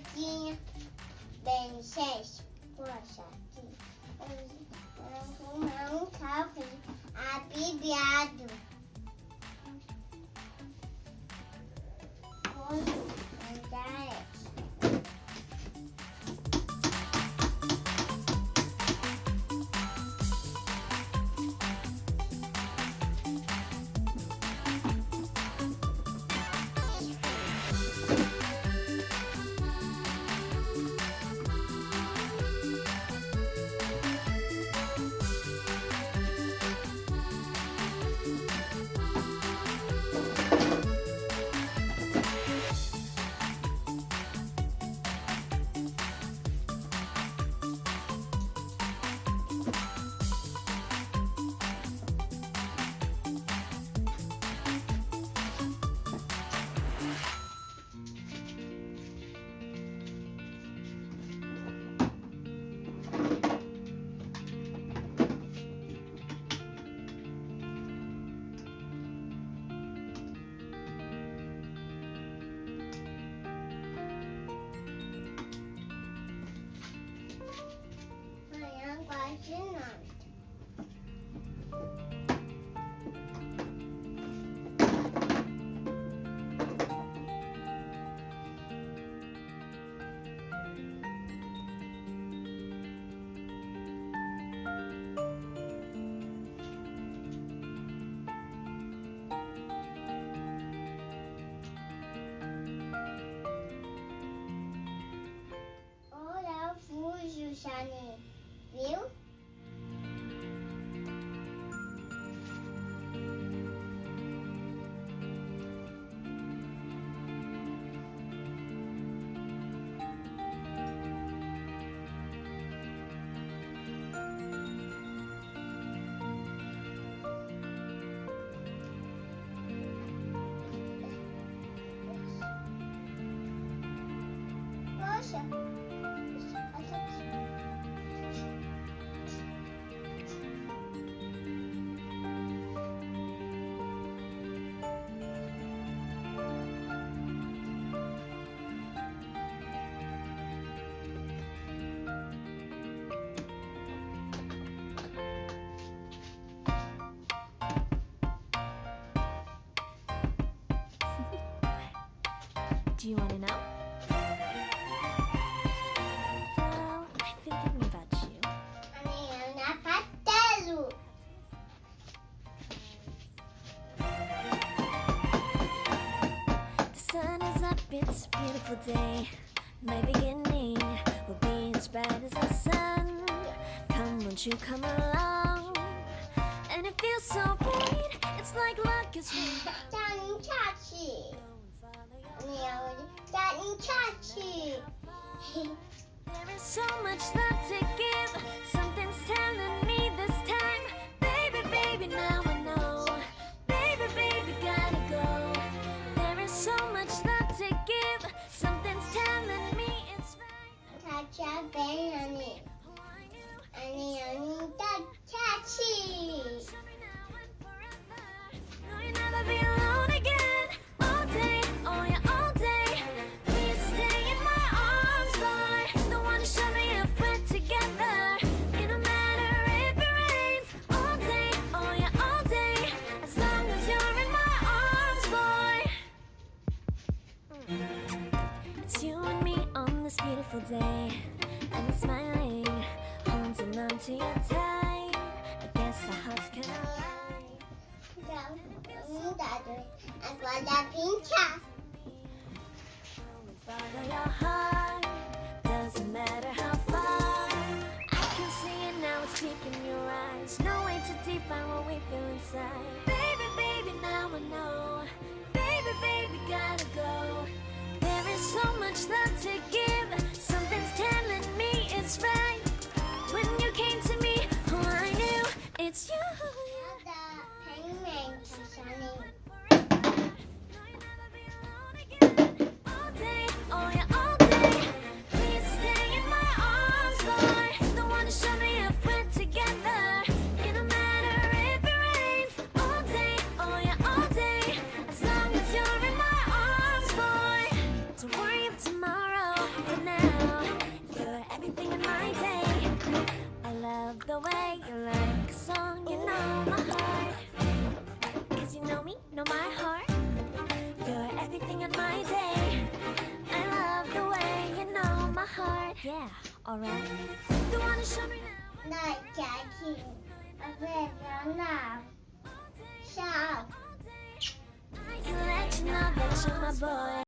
amiguinhos, vocês, poxa, aqui, eu vou arrumar um carro abrigado. Vou andar essa. Quase nada. Olha, eu fujo, Shani. Viu? Poxa. Do you want to know? Well, I've been thinking about you. Amanhã na patelo. The sun is up, it's a beautiful day. My beginning will be as bright as the sun. Come, won't you come along? And it feels so bright, it's like luck is real. Darling Chachi. Darling Chachi. There is so much love to give. Something's telling me this time. Baby, baby, now I know. Baby, baby, gotta go. There is so much love to give. Something's telling me it's right. Chacha Ben Ani. Ani Chachi. No, you'll never be alone again. All day, oh yeah, all day. Please stay in my arms, boy. Don't wanna show me if we're together. It don't matter if it rains. All day, oh yeah, all day. As long as you're in my arms, boy. It's you and me on this beautiful day. And I'm smiling, holding on to you tight. I guess our hearts can align. Agora pincha. Follow your heart, doesn't matter how far. I can see it now, it's deep in your eyes. No way to define what we feel inside. Baby, baby, now I know. Baby, baby, gotta go. There is so much love to give. Something's telling me it's right. When you came to me, oh, I knew it's you. All day, oh yeah, all day. Please stay in my arms, boy. Don't wanna show me if we're together. It don't matter if it rains. All day, oh yeah, all day. As long as you're in my arms, boy. Don't worry of tomorrow. For the way you like a song, you know my heart. 'Cause you know me, know my heart. You're everything in my day. I love the way you know my heart. Yeah, alright. The one to show me now. น่าจะกินเพื่อนแล้วน่าชอบ I can let you know that you're my boy.